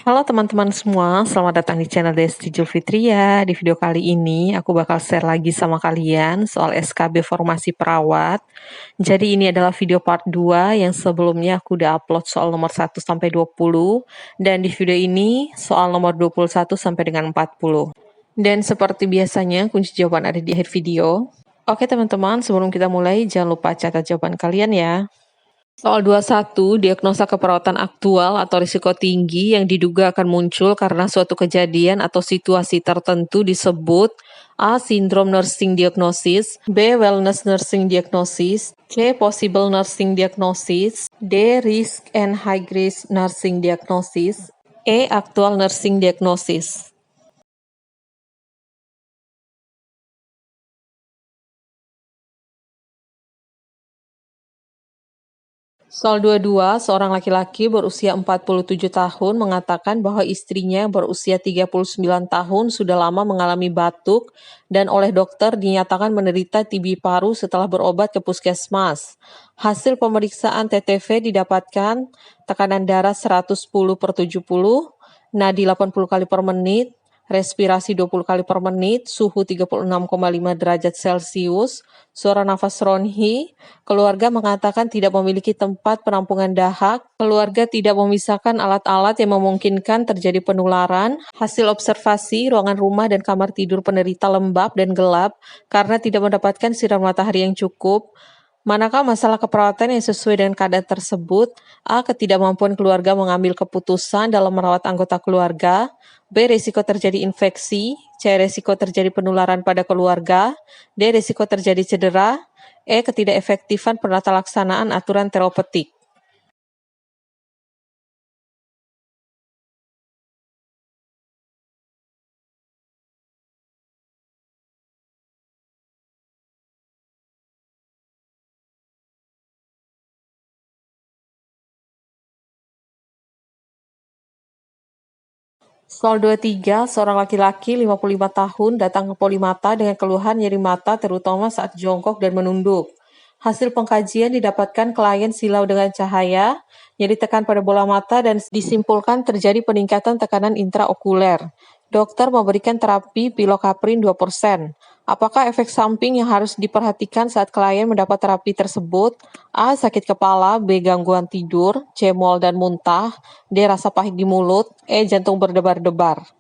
Halo teman-teman semua, selamat datang di channel Desti Julfitria. Di video kali ini aku bakal share lagi sama kalian soal SKB Formasi Perawat. Jadi ini adalah video part 2 yang sebelumnya aku udah upload soal nomor 1 sampai 20 dan di video ini soal nomor 21 sampai dengan 40. Dan seperti biasanya kunci jawaban ada di akhir video. Oke teman-teman, sebelum kita mulai jangan lupa catat jawaban kalian ya. Soal 21, diagnosa keperawatan aktual atau risiko tinggi yang diduga akan muncul karena suatu kejadian atau situasi tertentu disebut A. Syndrome Nursing Diagnosis, B. Wellness Nursing Diagnosis, C. Possible Nursing Diagnosis, D. Risk and High Risk Nursing Diagnosis, E. Actual Nursing Diagnosis. Soal 22, seorang laki-laki berusia 47 tahun mengatakan bahwa istrinya yang berusia 39 tahun sudah lama mengalami batuk dan oleh dokter dinyatakan menderita TB paru setelah berobat ke puskesmas. Hasil pemeriksaan TTV didapatkan tekanan darah 110/70, nadi 80 kali per menit, respirasi 20 kali per menit, suhu 36,5 derajat Celcius, suara nafas ronhi. Keluarga mengatakan tidak memiliki tempat penampungan dahak. Keluarga tidak memisahkan alat-alat yang memungkinkan terjadi penularan. Hasil observasi, ruangan rumah dan kamar tidur penderita lembab dan gelap karena tidak mendapatkan sinar matahari yang cukup. Manakah masalah keperawatan yang sesuai dengan keadaan tersebut? A. Ketidakmampuan keluarga mengambil keputusan dalam merawat anggota keluarga. B. Risiko terjadi infeksi. C. Risiko terjadi penularan pada keluarga. D. Risiko terjadi cedera. E. Ketidakefektifan penata laksanaan aturan terapeutik. Soal 23, seorang laki-laki 55 tahun datang ke Polimata dengan keluhan nyeri mata terutama saat jongkok dan menunduk. Hasil pengkajian didapatkan klien silau dengan cahaya, nyeri tekan pada bola mata dan disimpulkan terjadi peningkatan tekanan intraokuler. Dokter memberikan terapi pilocarpine 2%. Apakah efek samping yang harus diperhatikan saat klien mendapat terapi tersebut? A. Sakit kepala, B. Gangguan tidur, C. mual dan muntah, D. Rasa pahit di mulut, E. Jantung berdebar-debar.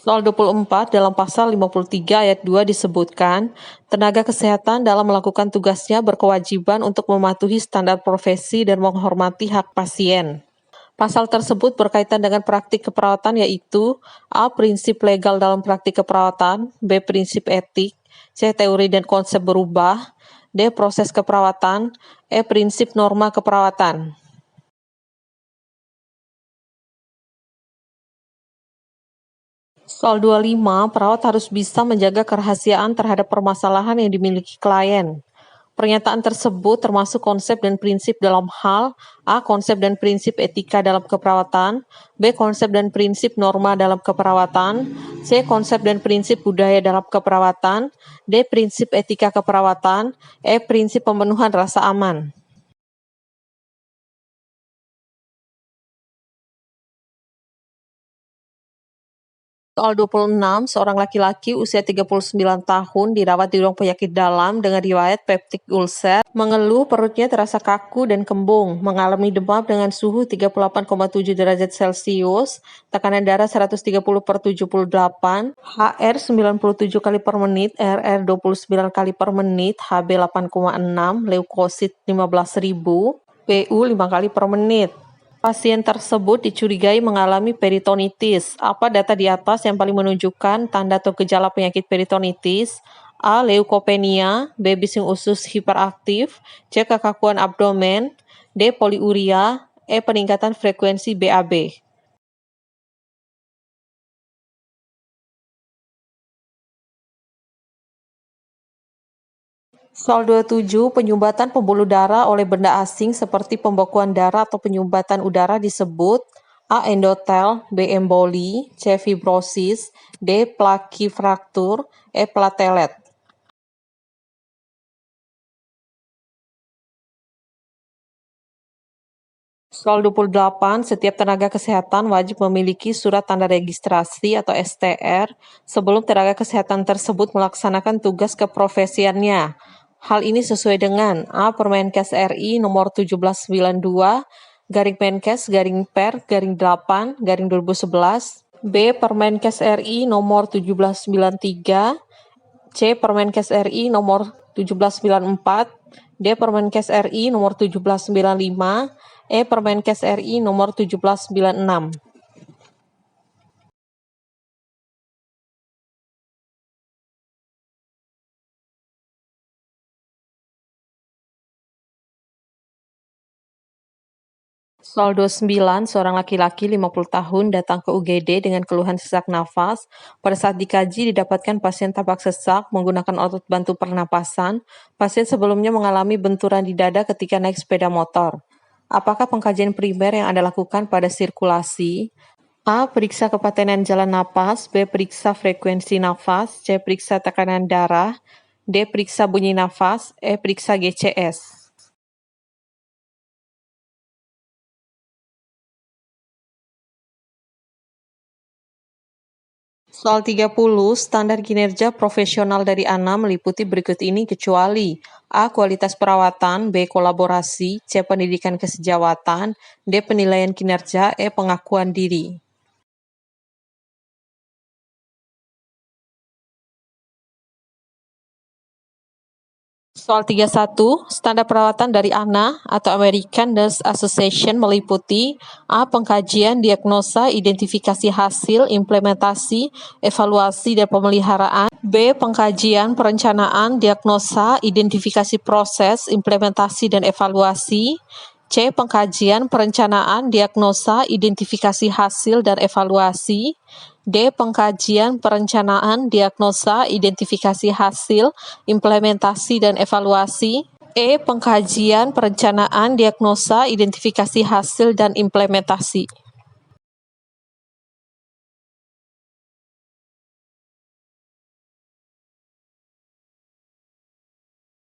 Soal 24 dalam pasal 53 ayat 2 disebutkan, tenaga kesehatan dalam melakukan tugasnya berkewajiban untuk mematuhi standar profesi dan menghormati hak pasien. Pasal tersebut berkaitan dengan praktik keperawatan yaitu A. Prinsip legal dalam praktik keperawatan, B. Prinsip etik, C. Teori dan konsep berubah, D. Proses keperawatan, E. Prinsip norma keperawatan. Soal 25, perawat harus bisa menjaga kerahasiaan terhadap permasalahan yang dimiliki klien. Pernyataan tersebut termasuk konsep dan prinsip dalam hal A. Konsep dan prinsip etika dalam keperawatan, B. Konsep dan prinsip norma dalam keperawatan, C. Konsep dan prinsip budaya dalam keperawatan, D. Prinsip etika keperawatan, E. Prinsip pemenuhan rasa aman. Soal 26, seorang laki-laki usia 39 tahun dirawat di ruang penyakit dalam dengan riwayat peptic ulcer, mengeluh perutnya terasa kaku dan kembung, mengalami demam dengan suhu 38,7 derajat Celcius, tekanan darah 130/78, HR 97 kali per menit, RR 29 kali per menit, HB 8,6, leukosit 15.000, PU 5 kali per menit. Pasien tersebut dicurigai mengalami peritonitis. Apa data di atas yang paling menunjukkan tanda atau gejala penyakit peritonitis? A. Leukopenia, B. Bising usus hiperaktif, C. Kekakuan abdomen, D. Poliuria, E. Peningkatan frekuensi BAB. Soal 27, penyumbatan pembuluh darah oleh benda asing seperti pembekuan darah atau penyumbatan udara disebut A. Endotel, B. emboli, C. Fibrosis, D. plaki fraktur, E. platelet. Soal 28, setiap tenaga kesehatan wajib memiliki surat tanda registrasi atau STR sebelum tenaga kesehatan tersebut melaksanakan tugas keprofesiannya. Hal ini sesuai dengan A. Permenkes RI nomor 1792 garing Menkes garing Per garing 8 garing 2011, B. Permenkes RI nomor 1793, C. Permenkes RI nomor 1794, D. Permenkes RI nomor 1795, E. Permenkes RI nomor 1796. Soal 29, seorang laki-laki 50 tahun datang ke UGD dengan keluhan sesak nafas. Pada saat dikaji, didapatkan pasien tampak sesak menggunakan otot bantu pernapasan. Pasien sebelumnya mengalami benturan di dada ketika naik sepeda motor. Apakah pengkajian primer yang Anda lakukan pada sirkulasi? A. Periksa kepatenan jalan napas. B. Periksa frekuensi nafas. C. Periksa tekanan darah. D. Periksa bunyi nafas. E. Periksa GCS. Soal 30, standar kinerja profesional dari ANA meliputi berikut ini kecuali A. Kualitas perawatan, B. Kolaborasi, C. Pendidikan kesejawatan, D. Penilaian kinerja, E. Pengakuan diri. Soal 31, standar perawatan dari ANA atau American Nurse Association meliputi A. Pengkajian, diagnosa, identifikasi hasil, implementasi, evaluasi, dan pemeliharaan. B. Pengkajian, perencanaan, diagnosa, identifikasi proses, implementasi, dan evaluasi. C. Pengkajian, perencanaan, diagnosa, identifikasi hasil, dan evaluasi. D. Pengkajian, perencanaan, diagnosa, identifikasi hasil, implementasi, dan evaluasi. E. Pengkajian, perencanaan, diagnosa, identifikasi hasil, dan implementasi.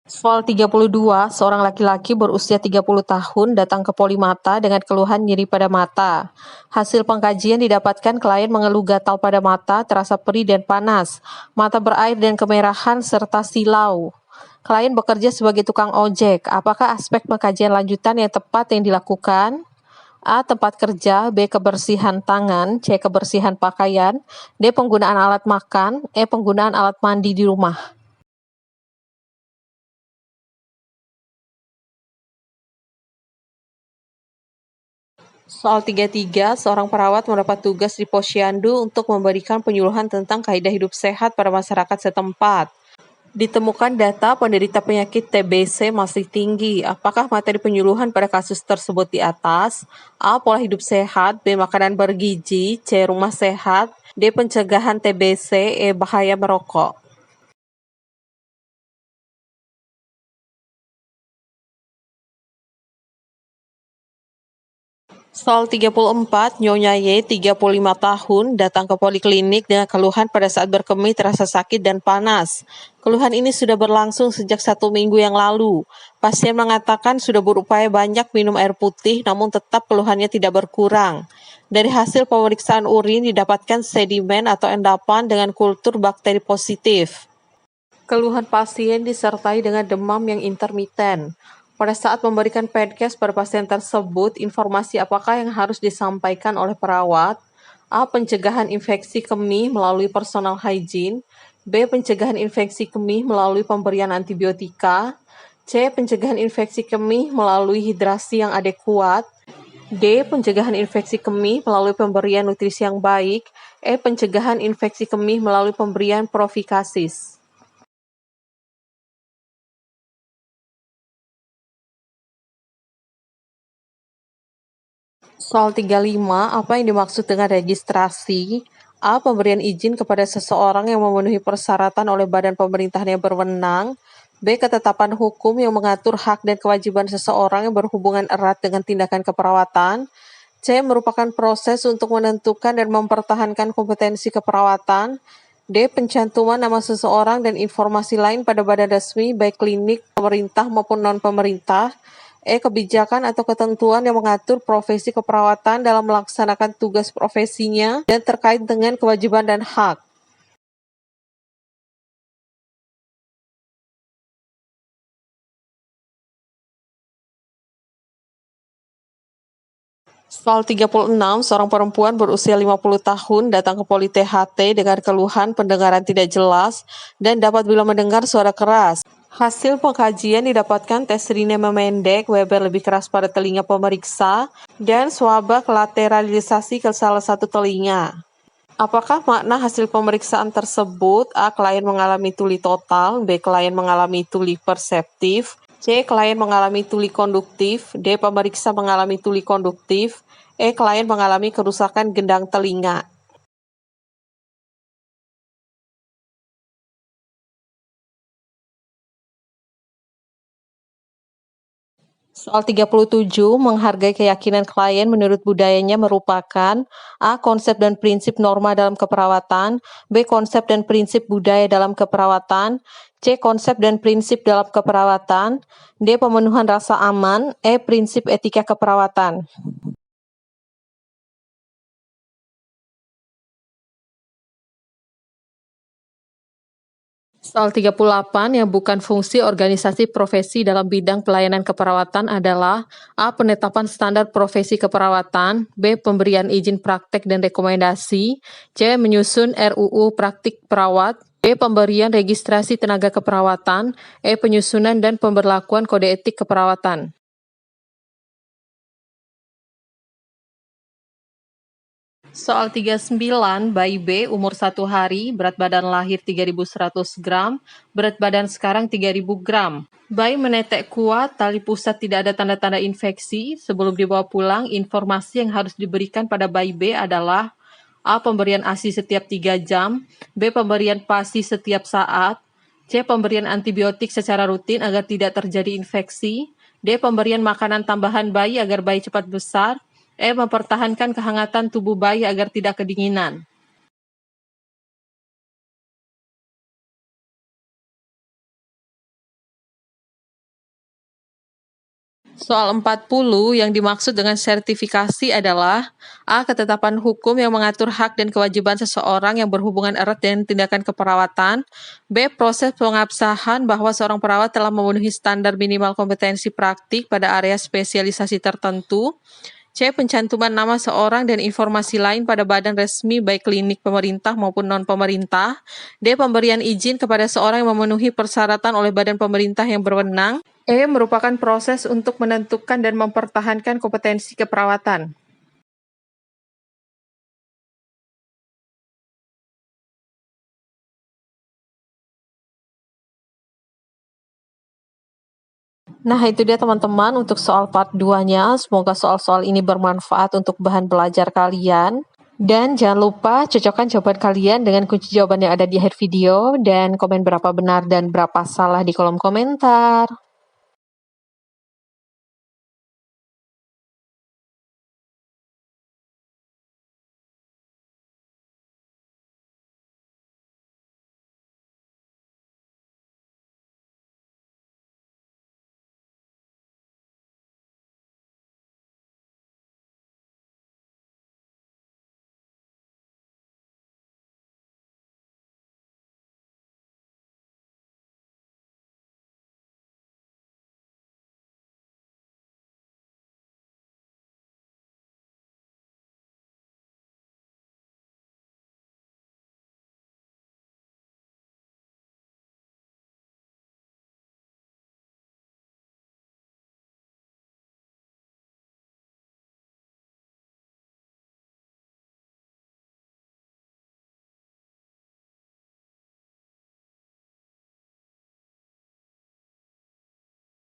Soal 32, seorang laki-laki berusia 30 tahun datang ke Polimata dengan keluhan nyeri pada mata. Hasil pengkajian didapatkan klien mengeluh gatal pada mata, terasa perih dan panas, mata berair dan kemerahan, serta silau. Klien bekerja sebagai tukang ojek. Apakah aspek pengkajian lanjutan yang tepat yang dilakukan? A. Tempat kerja. B. Kebersihan tangan. C. Kebersihan pakaian. D. Penggunaan alat makan. E. Penggunaan alat mandi di rumah. Soal 33, seorang perawat mendapat tugas di Posyandu untuk memberikan penyuluhan tentang kaidah hidup sehat pada masyarakat setempat. Ditemukan data penderita penyakit TBC masih tinggi. Apakah materi penyuluhan pada kasus tersebut di atas? A. Pola hidup sehat. B. Makanan bergizi. C. Rumah sehat. D. Pencegahan TBC. E. Bahaya merokok. Soal 34, Nyonya Y, 35 tahun, datang ke poliklinik dengan keluhan pada saat berkemih terasa sakit dan panas. Keluhan ini sudah berlangsung sejak 1 minggu yang lalu. Pasien mengatakan sudah berupaya banyak minum air putih, namun tetap keluhannya tidak berkurang. Dari hasil pemeriksaan urin didapatkan sedimen atau endapan dengan kultur bakteri positif. Keluhan pasien disertai dengan demam yang intermiten. Pada saat memberikan PEDCAS pada pasien tersebut, informasi apakah yang harus disampaikan oleh perawat? A. Pencegahan infeksi kemih melalui personal hygiene. B. Pencegahan infeksi kemih melalui pemberian antibiotika. C. Pencegahan infeksi kemih melalui hidrasi yang adekuat. D. Pencegahan infeksi kemih melalui pemberian nutrisi yang baik. E. Pencegahan infeksi kemih melalui pemberian profikasis. Soal 35, apa yang dimaksud dengan registrasi? A. Pemberian izin kepada seseorang yang memenuhi persyaratan oleh badan pemerintahan yang berwenang. B. Ketetapan hukum yang mengatur hak dan kewajiban seseorang yang berhubungan erat dengan tindakan keperawatan. C. Merupakan proses untuk menentukan dan mempertahankan kompetensi keperawatan. D. Pencantuman nama seseorang dan informasi lain pada badan resmi, baik klinik, pemerintah maupun non-pemerintah. Kebijakan atau ketentuan yang mengatur profesi keperawatan dalam melaksanakan tugas profesinya dan terkait dengan kewajiban dan hak. Soal 36, seorang perempuan berusia 50 tahun datang ke Poli THT dengan keluhan pendengaran tidak jelas dan dapat bila mendengar suara keras. Hasil pengkajian didapatkan tes rine memendek, Weber lebih keras pada telinga pemeriksa, dan swabak lateralisasi ke salah satu telinga. Apakah makna hasil pemeriksaan tersebut? A. Klien mengalami tuli total. B. Klien mengalami tuli perseptif. C. Klien mengalami tuli konduktif. D. Pemeriksa mengalami tuli konduktif. Klien mengalami kerusakan gendang telinga. Soal 37, menghargai keyakinan klien menurut budayanya merupakan A. Konsep dan prinsip norma dalam keperawatan. B. Konsep dan prinsip budaya dalam keperawatan. C. Konsep dan prinsip dalam keperawatan. D. Pemenuhan rasa aman. Prinsip etika keperawatan. Soal 38 yang bukan fungsi organisasi profesi dalam bidang pelayanan keperawatan adalah A. Penetapan standar profesi keperawatan. B. Pemberian izin praktek dan rekomendasi. C. Menyusun RUU praktik perawat. D. Pemberian registrasi tenaga keperawatan. Penyusunan dan pemberlakuan kode etik keperawatan. Soal 39, bayi B umur 1 hari, berat badan lahir 3.100 gram, berat badan sekarang 3.000 gram. Bayi menetek kuat, tali pusat tidak ada tanda-tanda infeksi. Sebelum dibawa pulang, informasi yang harus diberikan pada bayi B adalah A. Pemberian ASI setiap 3 jam, B. Pemberian PASI setiap saat, C. Pemberian antibiotik secara rutin agar tidak terjadi infeksi, D. Pemberian makanan tambahan bayi agar bayi cepat besar, mempertahankan kehangatan tubuh bayi agar tidak kedinginan. Soal 40 yang dimaksud dengan sertifikasi adalah A. Ketetapan hukum yang mengatur hak dan kewajiban seseorang yang berhubungan erat dengan tindakan keperawatan. B. Proses pengabsahan bahwa seorang perawat telah memenuhi standar minimal kompetensi praktik pada area spesialisasi tertentu. C. Pencantuman nama seorang dan informasi lain pada badan resmi baik klinik pemerintah maupun non-pemerintah. D. Pemberian izin kepada seorang yang memenuhi persyaratan oleh badan pemerintah yang berwenang. Merupakan proses untuk menentukan dan mempertahankan kompetensi keperawatan. Nah, itu dia teman-teman untuk soal part 2-nya. Semoga soal-soal ini bermanfaat untuk bahan belajar kalian. Dan jangan lupa cocokkan jawaban kalian dengan kunci jawaban yang ada di akhir video dan komen berapa benar dan berapa salah di kolom komentar.